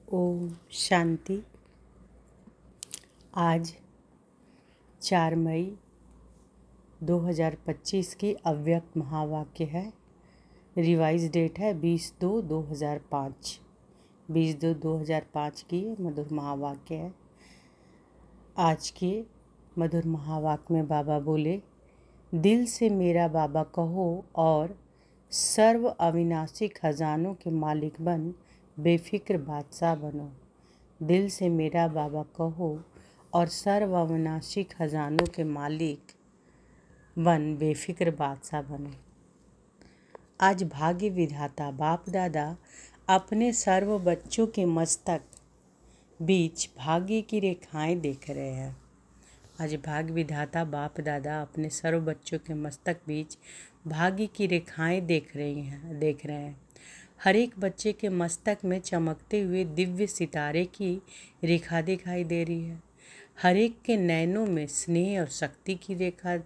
ओम शांति। आज 4 मई 2025 की अव्यक्त महावाक्य है। रिवाइज डेट है 20/2/2005। 20/2/2005 की मधुर महावाक्य है। आज के मधुर महावाक्य में बाबा बोले, दिल से मेरा बाबा कहो और सर्व अविनाशी खजानों के मालिक बन बेफिक्र बादशाह बनो। दिल से मेरा बाबा कहो और सर्व अविनाशी खजानों के मालिक बन बेफिक्र बादशाह बनो। आज भाग्य विधाता बाप दादा अपने सर्व बच्चों के मस्तक बीच भाग्य की रेखाएं देख रहे हैं। आज भाग्य विधाता बाप दादा अपने सर्व बच्चों के मस्तक बीच भाग्य की रेखाएं देख रहे हैं। हर एक बच्चे के मस्तक में चमकते हुए दिव्य सितारे की रेखा दिखाई दे रही है। हर एक के नैनों में स्नेह और शक्ति की रेखा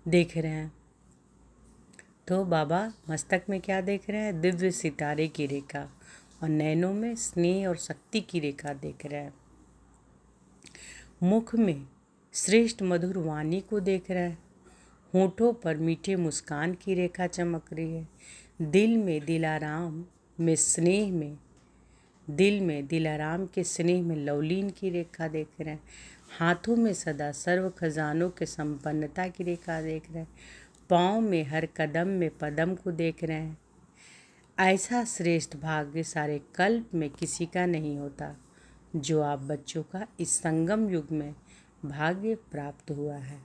देख रहे हैं। तो बाबा मस्तक में क्या देख रहे हैं? दिव्य सितारे की रेखा, और नैनों में स्नेह और शक्ति की रेखा देख रहे हैं। मुख में श्रेष्ठ मधुर वाणी को देख रहे हैं। होठों पर मीठे मुस्कान की रेखा चमक रही है। दिल में दिलाराम के स्नेह में लवलीन की रेखा देख रहे हैं। हाथों में सदा सर्व खजानों के संपन्नता की रेखा देख रहे हैं। पाँव में हर कदम में पदम को देख रहे हैं। ऐसा श्रेष्ठ भाग्य सारे कल्प में किसी का नहीं होता जो आप बच्चों का इस संगम युग में भाग्य प्राप्त हुआ है।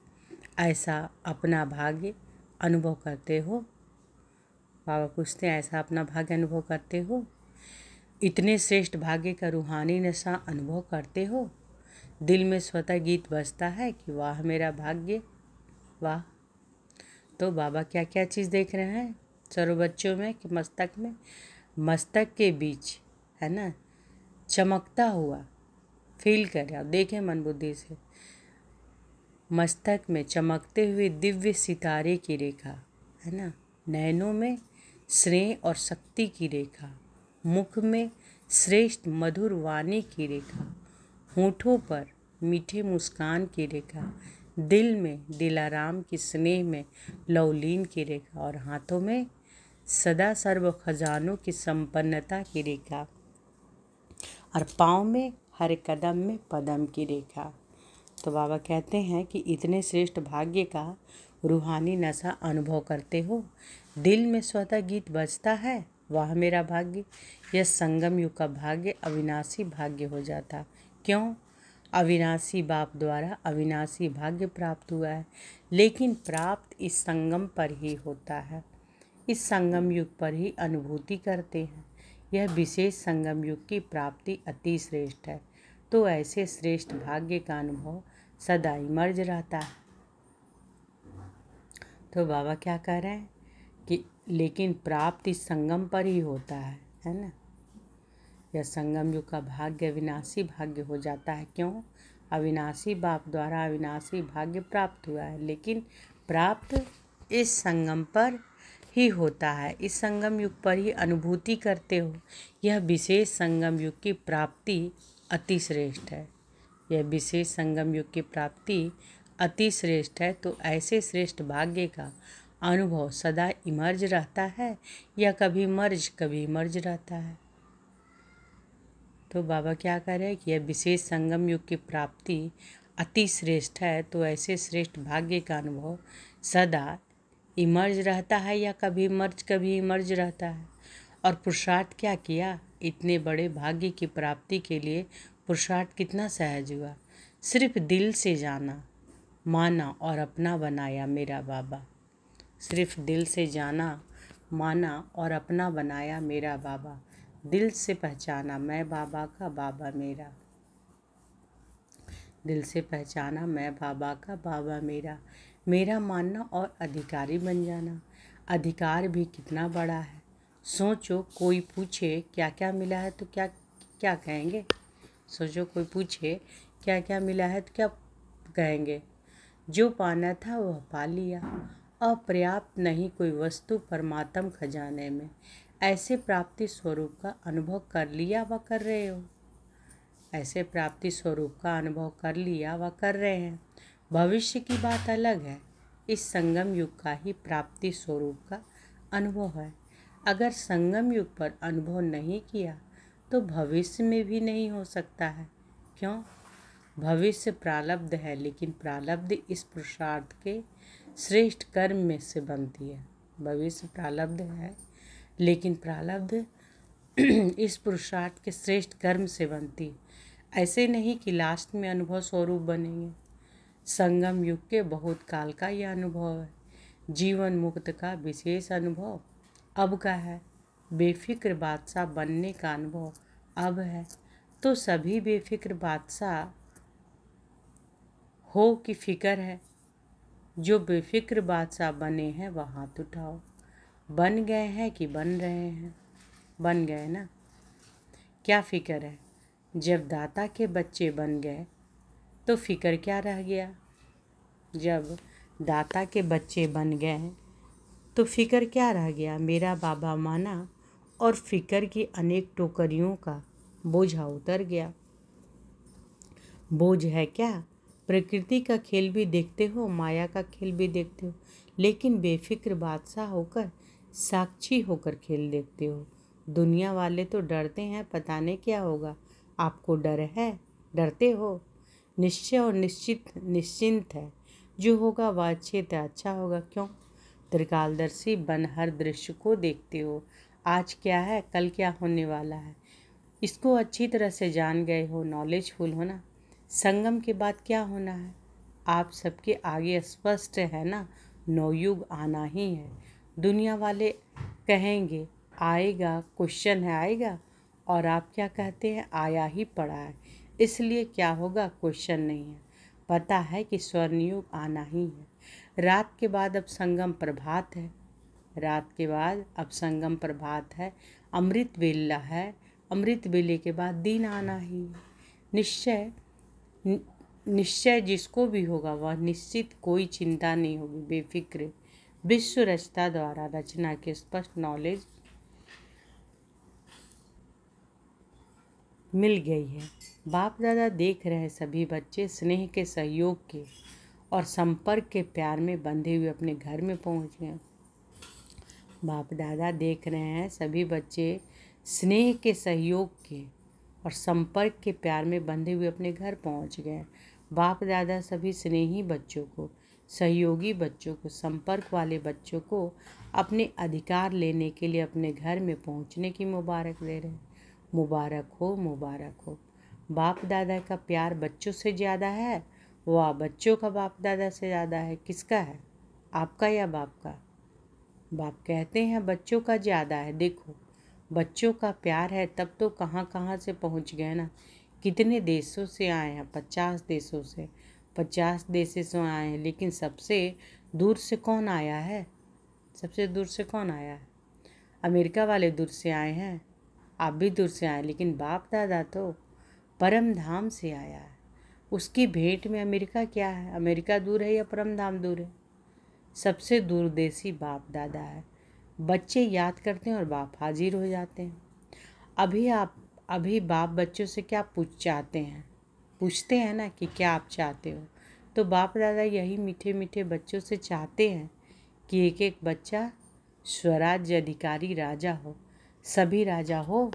ऐसा अपना भाग्य अनुभव करते हो? बाबा पूछते हैं, ऐसा अपना भाग्य अनुभव करते हो? इतने श्रेष्ठ भाग्य का रूहानी नशा अनुभव करते हो? दिल में स्वतः गीत बजता है कि वाह मेरा भाग्य, वाह। तो बाबा क्या क्या चीज़ देख रहे हैं सर्व बच्चों में कि मस्तक के बीच है ना, चमकता हुआ फील करें और देखें मन बुद्धि से। मस्तक में चमकते हुए दिव्य सितारे की रेखा है ना, नैनों में स्नेह और शक्ति की रेखा, मुख में श्रेष्ठ मधुर वाणी की रेखा, होठों पर मीठे मुस्कान की रेखा, दिल में दिलाराम की स्नेह में लवलीन की रेखा, और हाथों में सदा सर्व खजानों की संपन्नता की रेखा, और पाँव में हर कदम में पदम की रेखा। तो बाबा कहते हैं कि इतने श्रेष्ठ भाग्य का रूहानी नशा अनुभव करते हो। दिल में स्वतः गीत बजता है, वाह मेरा भाग्य। यह संगम युग का भाग्य अविनाशी भाग्य हो जाता। क्यों? अविनाशी बाप द्वारा अविनाशी भाग्य प्राप्त हुआ है, लेकिन प्राप्त इस संगम पर ही होता है। इस संगम युग पर ही अनुभूति करते हैं। यह विशेष संगम युग की प्राप्ति अति श्रेष्ठ है। तो ऐसे श्रेष्ठ भाग्य का अनुभव सदा इमर्ज रहता है। तो बाबा क्या कह रहे हैं कि लेकिन प्राप्त इस संगम पर ही होता है ना। यह संगम युग का भाग्य अविनाशी भाग्य हो जाता है। क्यों? अविनाशी बाप द्वारा अविनाशी भाग्य प्राप्त हुआ है, लेकिन प्राप्त इस संगम पर ही होता है। इस संगम युग पर ही अनुभूति करते हो। यह विशेष संगम युग की प्राप्ति अति श्रेष्ठ है। यह विशेष संगम युग की प्राप्ति अति श्रेष्ठ है। तो ऐसे श्रेष्ठ भाग्य का अनुभव सदा इमर्ज रहता है या कभी मर्ज रहता है। तो बाबा क्या कह रहे हैं कि यह विशेष संगम युग की प्राप्ति अति श्रेष्ठ है। तो ऐसे श्रेष्ठ भाग्य का अनुभव सदा इमर्ज रहता है या कभी इमर्ज रहता है। और पुरुषार्थ क्या किया? इतने बड़े भाग्य की प्राप्ति के लिए पुरुषार्थ कितना सहज हुआ। सिर्फ दिल से जाना, माना और अपना बनाया मेरा बाबा। सिर्फ दिल से जाना, माना और अपना बनाया मेरा बाबा। दिल से पहचाना मैं बाबा का, बाबा मेरा। दिल से पहचाना मैं बाबा का, बाबा मेरा। मेरा मानना और अधिकारी बन जाना। अधिकार भी कितना बड़ा है। सोचो, कोई पूछे क्या क्या मिला है तो क्या क्या कहेंगे? सोचो, कोई पूछे क्या क्या मिला है तो क्या कहेंगे? जो पाना था वह पा लिया। अपर्याप्त नहीं कोई वस्तु परमात्म खजाने में। ऐसे प्राप्ति स्वरूप का अनुभव कर लिया व कर रहे हो। ऐसे प्राप्ति स्वरूप का अनुभव कर लिया व कर रहे हैं। भविष्य की बात अलग है। इस संगम युग का ही प्राप्ति स्वरूप का अनुभव है। अगर संगम युग पर अनुभव नहीं किया तो भविष्य में भी नहीं हो सकता है। क्यों? भविष्य प्रारब्ध है, लेकिन प्रारब्ध इस पुरुषार्थ के श्रेष्ठ कर्म में से बनती है। भविष्य प्रारब्ध है, लेकिन प्रारब्ध इस पुरुषार्थ के श्रेष्ठ कर्म से बनती। ऐसे नहीं कि लास्ट में अनुभव स्वरूप बनेंगे। संगम युग के बहुत काल का यह अनुभव है। जीवन मुक्त का विशेष अनुभव अब का है। बेफिक्र बादशाह बनने का अनुभव अब है। तो सभी बेफिक्र बादशाह हो कि फिक्र है? जो बेफिक्र बादशाह बने हैं वह हाथ उठाओ। बन गए हैं कि बन रहे हैं? बन गए ना। क्या फिक्र है? जब दाता के बच्चे बन गए तो फिक्र क्या रह गया? जब दाता के बच्चे बन गए तो फिक्र क्या रह गया? मेरा बाबा माना और फिक्र की अनेक टोकरियों का बोझा उतर गया। बोझ है क्या? प्रकृति का खेल भी देखते हो, माया का खेल भी देखते हो, लेकिन बेफिक्र बादशाह होकर, साक्षी होकर खेल देखते हो। दुनिया वाले तो डरते हैं, पता नहीं क्या होगा। आपको डर है? डरते हो? निश्चय और निश्चिंत है। जो होगा वह अच्छे अच्छा होगा। क्यों? त्रिकालदर्शी बन हर दृश्य को देखते हो। आज क्या है, कल क्या होने वाला है, इसको अच्छी तरह से जान गए हो, नॉलेजफुल हो ना। संगम के बाद क्या होना है आप सबके आगे स्पष्ट है ना। नवयुग आना ही है। दुनिया वाले कहेंगे आएगा, क्वेश्चन है आएगा, और आप क्या कहते हैं आया ही पड़ा है। इसलिए क्या होगा, क्वेश्चन नहीं है, पता है कि स्वर्णयुग आना ही है। रात के बाद अब संगम प्रभात है। रात के बाद अब संगम प्रभात है। अमृत वेला है। अमृत वेले के बाद दिन आना ही है। निश्चय जिसको भी होगा वह निश्चित, कोई चिंता नहीं होगी, बेफिक्र। विश्व रचता द्वारा रचना के स्पष्ट नॉलेज मिल गई है। बाप दादा देख रहे हैं सभी बच्चे स्नेह के, सहयोग के और संपर्क के प्यार में बंधे हुए अपने घर में पहुंच गए। बाप दादा देख रहे हैं सभी बच्चे स्नेह के, सहयोग के और संपर्क के प्यार में बंधे हुए अपने घर पहुंच गए। बाप दादा सभी स्नेही बच्चों को, सहयोगी बच्चों को, संपर्क वाले बच्चों को अपने अधिकार लेने के लिए अपने घर में पहुंचने की मुबारक दे रहे हैं। मुबारक हो, मुबारक हो। बाप दादा का प्यार बच्चों से ज़्यादा है, वह बच्चों का बाप दादा से ज़्यादा है। किसका है, आपका या बाप का? बाप कहते हैं बच्चों का ज़्यादा है। देखो बच्चों का प्यार है तब तो कहाँ कहाँ से पहुँच गए ना। कितने देशों से आए हैं, 50 देशों से, 50 देशों से आए हैं। लेकिन सबसे दूर से कौन आया है? सबसे दूर से कौन आया है? अमेरिका वाले दूर से आए हैं, आप भी दूर से आए, लेकिन बाप दादा तो परम धाम से आया है। उसकी भेंट में अमेरिका क्या है? अमेरिका दूर है या परम धाम दूर है? सबसे दूरदेशी बाप दादा है। बच्चे याद करते हैं और बाप हाजिर हो जाते हैं। अभी बाप बच्चों से क्या चाहते हैं, पूछते हैं ना कि क्या आप चाहते हो। तो बाप दादा यही मीठे मीठे बच्चों से चाहते हैं कि एक एक बच्चा स्वराज्य अधिकारी राजा हो। सभी राजा हो।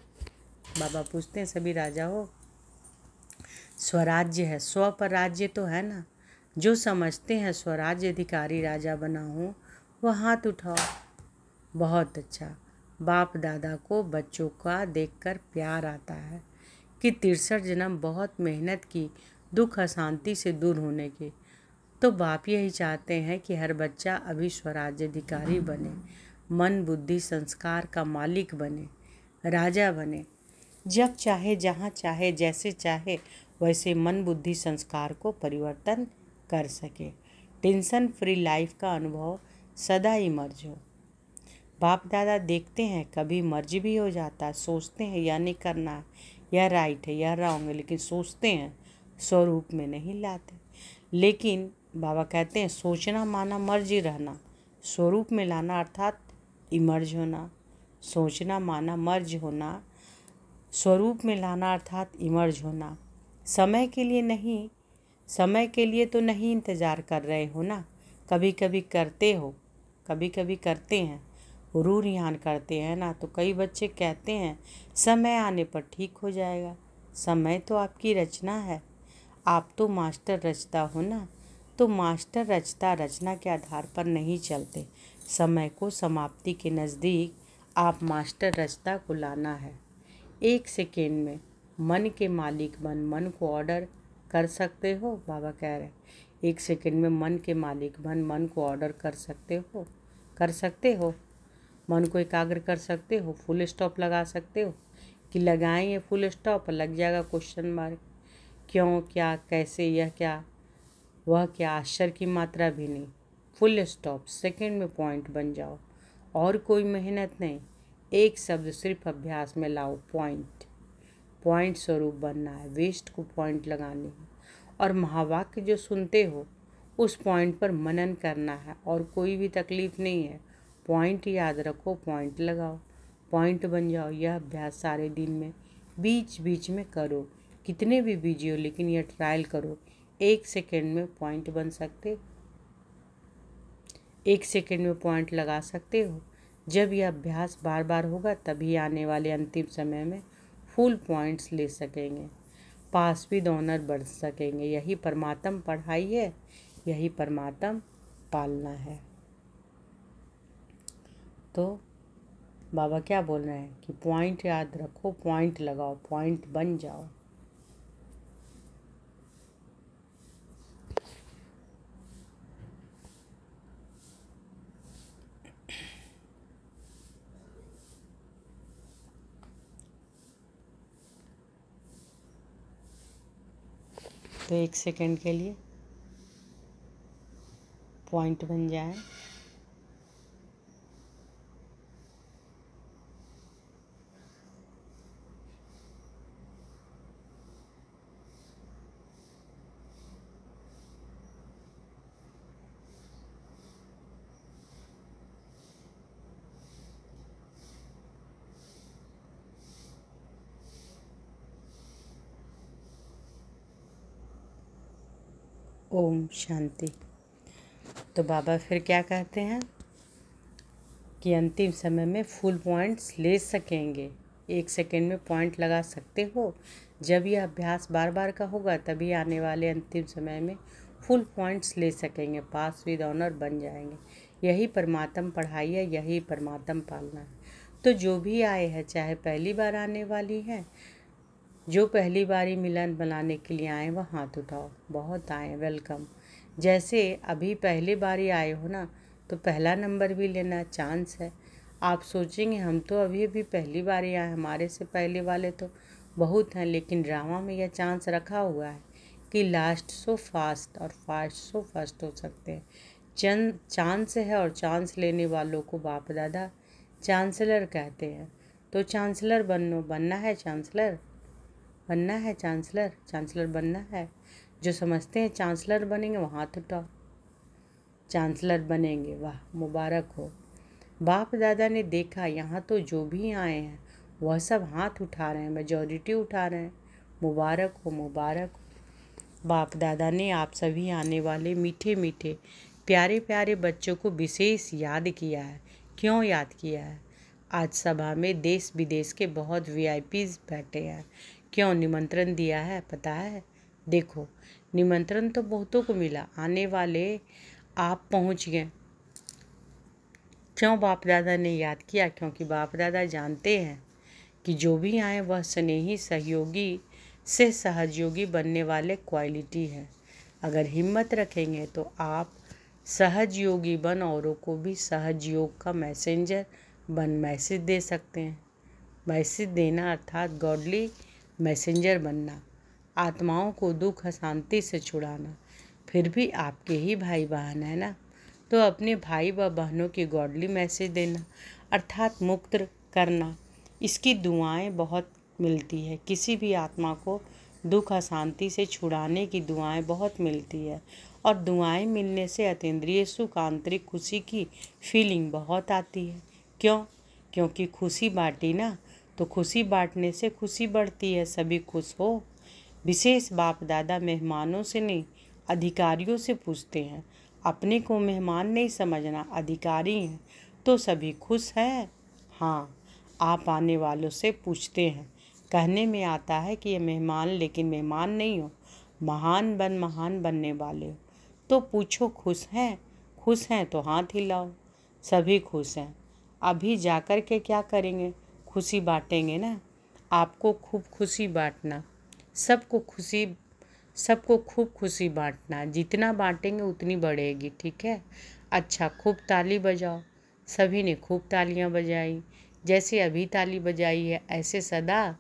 बाबा पूछते हैं सभी राजा हो। स्वराज्य है, स्व पर राज्य तो है ना। जो समझते हैं स्वराज्य अधिकारी राजा बना हूँ वह हाथ उठाओ। बहुत अच्छा। बाप दादा को बच्चों का देखकर प्यार आता है कि 63 जन्म बहुत मेहनत की, दुख अशांति से दूर होने की। तो बाप यही चाहते हैं कि हर बच्चा अभी स्वराज्य अधिकारी बने, मन बुद्धि संस्कार का मालिक बने, राजा बने। जब चाहे, जहाँ चाहे, जैसे चाहे वैसे मन बुद्धि संस्कार को परिवर्तन कर सके। टेंशन फ्री लाइफ का अनुभव सदा ही मर्ज हो। बाप दादा देखते हैं कभी मर्ज भी हो जाता है। सोचते हैं यह नहीं करना है, यह राइट है, यह रॉन्ग है, लेकिन सोचते हैं, स्वरूप में नहीं लाते। लेकिन बाबा कहते हैं सोचना माना मर्ज ही रहना, स्वरूप में लाना अर्थात इमर्ज होना। सोचना माना मर्ज होना, स्वरूप में लाना अर्थात इमर्ज होना। समय के लिए नहीं, समय के लिए तो नहीं इंतज़ार कर रहे हो ना, कभी कभी करते हो, कभी कभी करते हैं, रू रिहान करते हैं ना। तो कई बच्चे कहते हैं समय आने पर ठीक हो जाएगा। समय तो आपकी रचना है, आप तो मास्टर रचता हो ना। तो मास्टर रचता रचना के आधार पर नहीं चलते, समय को समाप्ति के नज़दीक आप मास्टर रचता को लाना है। 1 सेकेंड में मन के मालिक बन मन को ऑर्डर कर सकते हो, बाबा कह रहे हैं 1 सेकेंड में मन के मालिक बन मन को ऑर्डर कर सकते हो, कर सकते हो। मन को एकाग्र कर सकते हो, फुल स्टॉप लगा सकते हो कि लगाएंगे फुल स्टॉप लग जाएगा क्वेश्चन मार्क, क्यों, क्या, कैसे, यह क्या, वह क्या, आश्चर्य की मात्रा भी नहीं। फुल स्टॉप, सेकंड में पॉइंट बन जाओ, और कोई मेहनत नहीं, एक शब्द सिर्फ अभ्यास में लाओ, पॉइंट। पॉइंट स्वरूप बनना है, वेस्ट को पॉइंट लगानी है, और महावाक्य जो सुनते हो उस पॉइंट पर मनन करना है, और कोई भी तकलीफ नहीं है। पॉइंट याद रखो, पॉइंट लगाओ, पॉइंट बन जाओ। यह अभ्यास सारे दिन में बीच बीच में करो, कितने भी बिजी हो, लेकिन यह ट्रायल करो। 1 सेकेंड में पॉइंट बन सकते हो, 1 सेकेंड में पॉइंट लगा सकते हो। जब यह अभ्यास बार बार होगा तभी आने वाले अंतिम समय में फुल पॉइंट्स ले सकेंगे, पास विद ऑनर बढ़ सकेंगे। यही परमात्म पढ़ाई है, यही परमात्म पालना है। तो बाबा क्या बोल रहे हैं कि पॉइंट याद रखो, पॉइंट लगाओ, पॉइंट बन जाओ। तो 1 सेकेंड के लिए पॉइंट बन जाए। ओम शांति। तो बाबा फिर क्या कहते हैं कि अंतिम समय में फुल पॉइंट्स ले सकेंगे, 1 सेकेंड में पॉइंट लगा सकते हो। जब यह अभ्यास बार बार का होगा तभी आने वाले अंतिम समय में फुल पॉइंट्स ले सकेंगे, पास विद ऑनर बन जाएंगे। यही परमात्म पढ़ाई है, यही परमात्म पालना है। तो जो भी आए हैं, चाहे पहली बार आने वाली हैं, जो पहली बारी मिलन बनाने के लिए आए वह हाथ उठाओ। बहुत आए, वेलकम। जैसे अभी पहली बारी आए हो ना, तो पहला नंबर भी लेना चांस है। आप सोचेंगे हम तो अभी अभी पहली बारी आए, हमारे से पहले वाले तो बहुत हैं, लेकिन ड्रामा में यह चांस रखा हुआ है कि लास्ट सो फास्ट और फास्ट सो फर्स्ट हो सकते हैं। चंद चांस है, और चांस लेने वालों को बाप दादा चांसलर कहते हैं। तो चांसलर बनना है, चांसलर बनना है, चांसलर बनना है। जो समझते हैं चांसलर बनेंगे वहाँ हाथ उठाओ, चांसलर बनेंगे, वाह मुबारक हो। बाप दादा ने देखा यहाँ तो जो भी आए हैं वह सब हाथ उठा रहे हैं, मेजॉरिटी उठा रहे हैं। मुबारक हो, मुबारक हो। बाप दादा ने आप सभी आने वाले मीठे मीठे प्यारे प्यारे बच्चों को विशेष याद किया है। क्यों याद किया है? आज सभा में देश विदेश के बहुत VIPs बैठे हैं। क्यों निमंत्रण दिया है पता है? देखो, निमंत्रण तो बहुतों को मिला, आने वाले आप पहुंच गए। क्यों बाप दादा ने याद किया? क्योंकि बाप दादा जानते हैं कि जो भी आए वह स्नेही सहयोगी से सहयोगी बनने वाले क्वालिटी है। अगर हिम्मत रखेंगे तो आप सहयोगी बन औरों को भी सहयोग का मैसेंजर बन मैसेज दे सकते हैं। मैसेज देना अर्थात गॉडली मैसेंजर बनना, आत्माओं को दुख अशांति से छुड़ाना। फिर भी आपके ही भाई बहन है ना, तो अपने भाई व बहनों की गॉडली मैसेज देना अर्थात मुक्त करना। इसकी दुआएं बहुत मिलती है, किसी भी आत्मा को दुख अशांति से छुड़ाने की दुआएं बहुत मिलती है। और दुआएं मिलने से अतीन्द्रिय सुख, आंतरिक खुशी की फीलिंग बहुत आती है। क्यों? क्योंकि खुशी बांटी ना, तो खुशी बांटने से खुशी बढ़ती है। सभी खुश हो, विशेष बाप दादा मेहमानों से नहीं, अधिकारियों से पूछते हैं। अपने को मेहमान नहीं समझना, अधिकारी हैं। तो सभी खुश हैं? हाँ, आप आने वालों से पूछते हैं। कहने में आता है कि ये मेहमान, लेकिन मेहमान नहीं हो, महान बनने वाले हो। तो पूछो खुश हैं? खुश हैं तो हाथ हिलाओ। सभी खुश हैं। अभी जाकर के क्या करेंगे? खुशी बांटेंगे ना। आपको खूब खुशी बांटना, सबको खूब खुशी बांटना। जितना बांटेंगे उतनी बढ़ेगी, ठीक है? अच्छा, खूब ताली बजाओ। सभी ने खूब तालियां बजाई। जैसे अभी ताली बजाई है, ऐसे सदा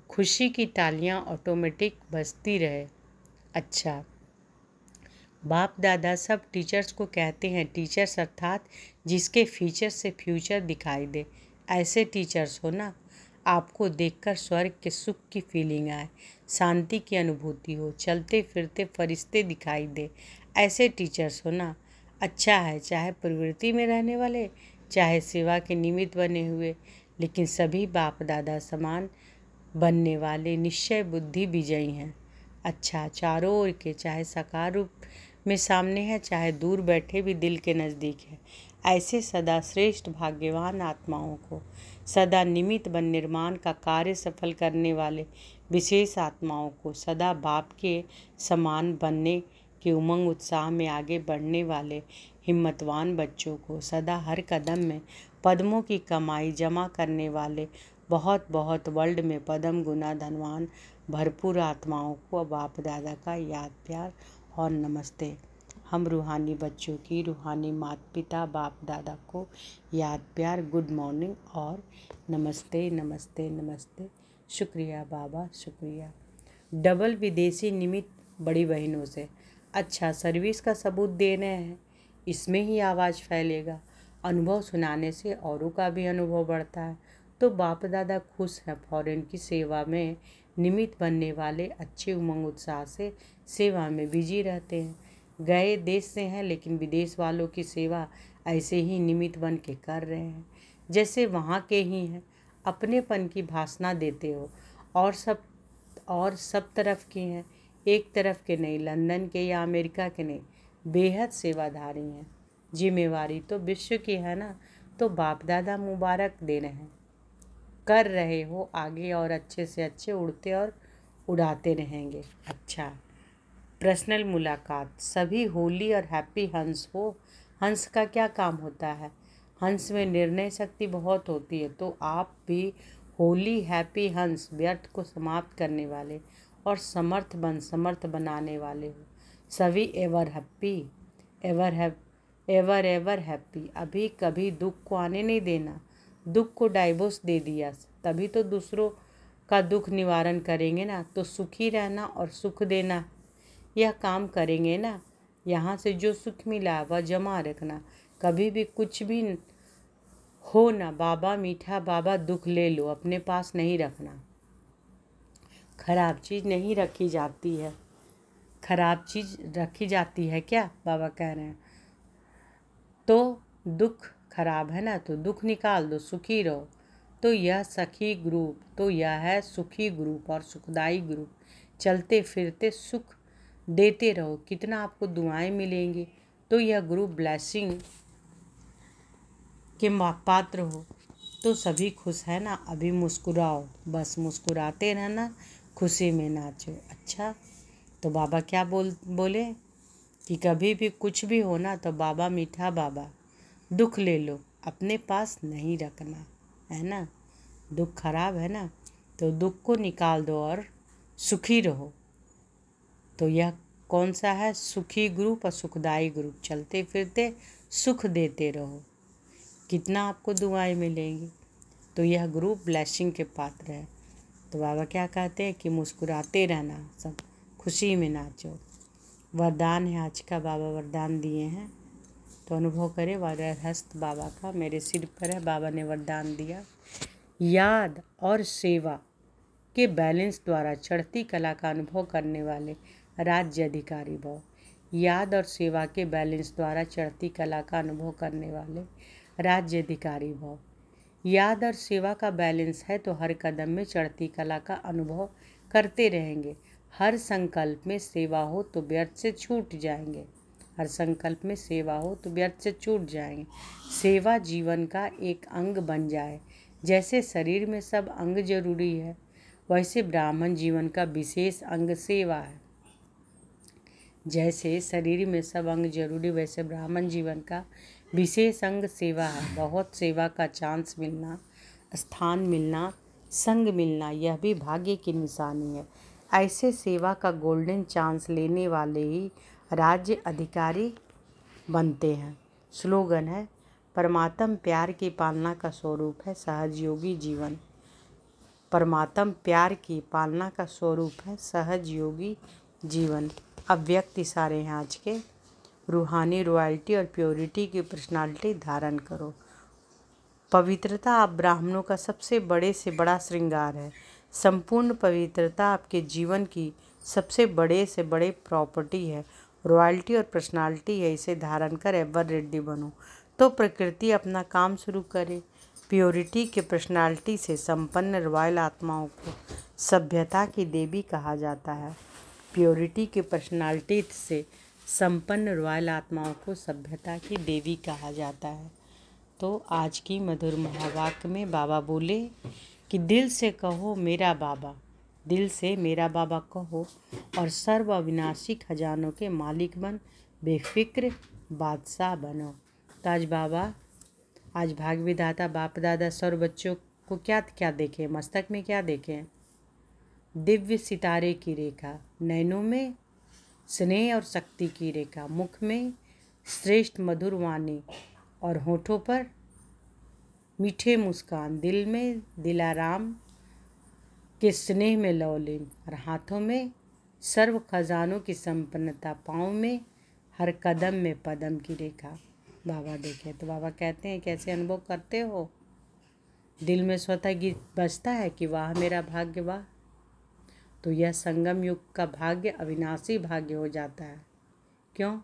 खुशी की तालियां ऑटोमेटिक बजती रहे। अच्छा, बाप दादा सब टीचर्स को कहते हैं, टीचर्स अर्थात जिसके फीचर से फ्यूचर दिखाई दे। ऐसे टीचर्स हो ना, आपको देखकर स्वर्ग के सुख की फीलिंग आए, शांति की अनुभूति हो, चलते फिरते फरिश्ते दिखाई दे। ऐसे टीचर्स हो ना। अच्छा है, चाहे प्रवृत्ति में रहने वाले, चाहे सेवा के निमित्त बने हुए, लेकिन सभी बाप दादा समान बनने वाले निश्चय बुद्धि विजयी हैं। अच्छा, चारों ओर के, चाहे साकार रूप में सामने है, चाहे दूर बैठे भी दिल के नज़दीक है, ऐसे सदा श्रेष्ठ भाग्यवान आत्माओं को, सदा निमित्त बन निर्माण का कार्य सफल करने वाले विशेष आत्माओं को, सदा बाप के समान बनने के उमंग उत्साह में आगे बढ़ने वाले हिम्मतवान बच्चों को, सदा हर कदम में पद्मों की कमाई जमा करने वाले बहुत बहुत वर्ल्ड में पद्म गुना धनवान भरपूर आत्माओं को बाप दादा का याद प्यार और नमस्ते। हम रूहानी बच्चों की रूहानी माता पिता बाप दादा को याद प्यार, गुड मॉर्निंग और नमस्ते नमस्ते नमस्ते। शुक्रिया बाबा, शुक्रिया। डबल विदेशी निमित्त बड़ी बहनों से। अच्छा, सर्विस का सबूत दे रहे हैं, इसमें ही आवाज़ फैलेगा। अनुभव सुनाने से औरों का भी अनुभव बढ़ता है। तो बाप दादा खुश हैं, फॉरेन की सेवा में निमित्त बनने वाले अच्छे उमंग उत्साह से सेवा में बिजी रहते हैं। गए देश से हैं, लेकिन विदेश वालों की सेवा ऐसे ही निमित्त बन के कर रहे हैं, जैसे वहाँ के ही हैं। अपनेपन की भाषणा देते हो और सब तरफ के हैं, एक तरफ के नहीं, लंदन के या अमेरिका के नहीं, बेहद सेवाधारी हैं। जिम्मेवारी तो विश्व की है ना। तो बाप दादा मुबारक दे रहे हैं, कर रहे हो आगे और अच्छे से अच्छे उड़ते और उड़ाते रहेंगे। अच्छा, पर्सनल मुलाकात। सभी होली और हैप्पी हंस हो। हंस का क्या काम होता है? हंस में निर्णय शक्ति बहुत होती है। तो आप भी होली हैप्पी हंस, व्यर्थ को समाप्त करने वाले और समर्थ बनाने वाले हो। सभी एवर हैप्पी, एवर हैप्पी। अभी कभी दुख को आने नहीं देना। दुख को डाइवोर्स दे दिया, तभी तो दूसरों का दुख निवारण करेंगे ना। तो सुखी रहना और सुख देना, यह काम करेंगे ना। यहाँ से जो सुख मिला वह जमा रखना। कभी भी कुछ भी हो ना, बाबा मीठा बाबा दुख ले लो, अपने पास नहीं रखना। खराब चीज़ नहीं रखी जाती है। खराब चीज़ रखी जाती है क्या? बाबा कह रहे हैं। तो दुख खराब है ना, तो दुख निकाल दो, सुखी रहो। तो यह सखी ग्रुप, तो यह है सुखी ग्रुप और सुखदाई ग्रुप। चलते फिरते सुख देते रहो, कितना आपको दुआएं मिलेंगी। तो यह ग्रुप ब्लेसिंग के पात्र हो। तो सभी खुश है ना। अभी मुस्कुराओ, बस मुस्कुराते रहना, खुशी में नाचो। अच्छा, तो बाबा क्या बोले कि कभी भी कुछ भी हो ना, तो बाबा मीठा बाबा दुख ले लो, अपने पास नहीं रखना, है ना। दुख खराब है ना, तो दुख को निकाल दो और सुखी रहो। तो यह कौन सा है? सुखी ग्रुप और सुखदाई ग्रुप। चलते फिरते सुख देते रहो, कितना आपको दुआएं मिलेंगी। तो यह ग्रुप ब्लेसिंग के पात्र है। तो बाबा क्या कहते हैं कि मुस्कुराते रहना, सब खुशी में नाचो। वरदान है आज का, बाबा वरदान दिए हैं, तो अनुभव करें। वरहस्त बाबा का मेरे सिर पर है। बाबा ने वरदान दिया, याद और सेवा के बैलेंस द्वारा चढ़ती कला का अनुभव करने वाले राज्य अधिकारी भव। याद और सेवा के बैलेंस द्वारा चढ़ती कला का अनुभव करने वाले राज्य अधिकारी भव। याद और सेवा का बैलेंस है तो हर कदम में चढ़ती कला का अनुभव करते रहेंगे। हर संकल्प में सेवा हो तो व्यर्थ से छूट जाएंगे। हर संकल्प में सेवा हो तो व्यर्थ से छूट जाएंगे। सेवा जीवन का एक अंग बन जाए। जैसे शरीर में सब अंग जरूरी है, वैसे ब्राह्मण जीवन का विशेष अंग सेवा है। जैसे शरीर में सब अंग जरूरी, वैसे ब्राह्मण जीवन का विशेष अंग सेवा है। बहुत सेवा का चांस मिलना, स्थान मिलना, संग मिलना, यह भी भाग्य की निशानी है। ऐसे सेवा का गोल्डन चांस लेने वाले ही राज्य अधिकारी बनते हैं। स्लोगन है, परमात्म प्यार की पालना का स्वरूप है सहजयोगी जीवन। परमात्म प्यार की पालना का स्वरूप है सहजयोगी जीवन। अब व्यक्त इशारे हैं आज के। रूहानी रॉयल्टी और प्योरिटी की पर्सनालिटी धारण करो। पवित्रता आप ब्राह्मणों का सबसे बड़े से बड़ा श्रृंगार है। संपूर्ण पवित्रता आपके जीवन की सबसे बड़े से बड़े प्रॉपर्टी है। रॉयल्टी और पर्सनालिटी है, इसे धारण कर एवर रेडी बनो तो प्रकृति अपना काम शुरू करे। प्योरिटी के पर्सनालिटी से संपन्न रॉयल आत्माओं को सभ्यता की देवी कहा जाता है। प्योरिटी के पर्सनालिटी से संपन्न रॉयल आत्माओं को सभ्यता की देवी कहा जाता है। तो आज की मधुर महावाक्य में बाबा बोले कि दिल से कहो मेरा बाबा, दिल से मेरा बाबा कहो और सर्व अविनाशी खजानों के मालिक बन बेफिक्र बादशाह बनो। तो आज बाबा, आज भाग विधाता बाप दादा सर्व बच्चों को क्या क्या देखें, मस्तक में क्या देखें? दिव्य सितारे की रेखा, नैनों में स्नेह और शक्ति की रेखा, मुख में श्रेष्ठ मधुर वाणी और होठों पर मीठे मुस्कान, दिल में दिलाराम के स्नेह में लौलीन और हाथों में सर्व खजानों की संपन्नता, पाँव में हर कदम में पदम की रेखा। बाबा देखे तो बाबा कहते हैं कैसे अनुभव करते हो? दिल में स्वतः गीत बजता है कि वाह मेरा भाग्य वाह। तो यह संगम युग का भाग्य अविनाशी भाग्य हो जाता है। क्यों?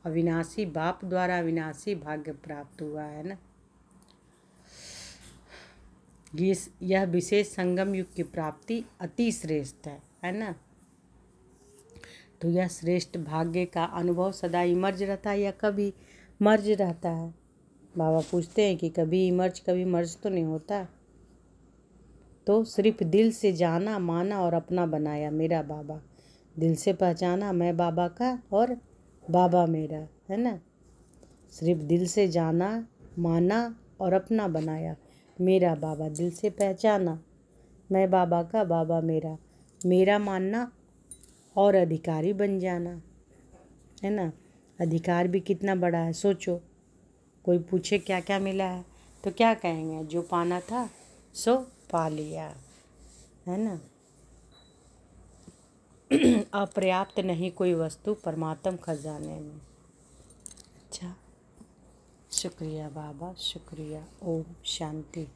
अविनाशी बाप द्वारा अविनाशी भाग्य प्राप्त हुआ है ना। यह विशेष संगम युग की प्राप्ति अति श्रेष्ठ है ना। तो यह श्रेष्ठ भाग्य का अनुभव सदा इमर्ज रहता है या कभी मर्ज रहता है? बाबा पूछते हैं कि कभी इमर्ज कभी मर्ज तो नहीं होता। तो सिर्फ दिल से जाना, माना और अपना बनाया मेरा बाबा। दिल से पहचाना मैं बाबा का और बाबा मेरा, है ना। सिर्फ दिल से जाना, माना और अपना बनाया मेरा बाबा। दिल से पहचाना मैं बाबा का, बाबा मेरा, मेरा मानना और अधिकारी बन जाना, है ना। अधिकार भी कितना बड़ा है, सोचो। कोई पूछे क्या क्या मिला है तो क्या कहेंगे? जो पाना था सो पा लिया, है ना। अपर्याप्त नहीं कोई वस्तु परमात्म खजाने में। अच्छा, शुक्रिया बाबा, शुक्रिया। ओम शांति।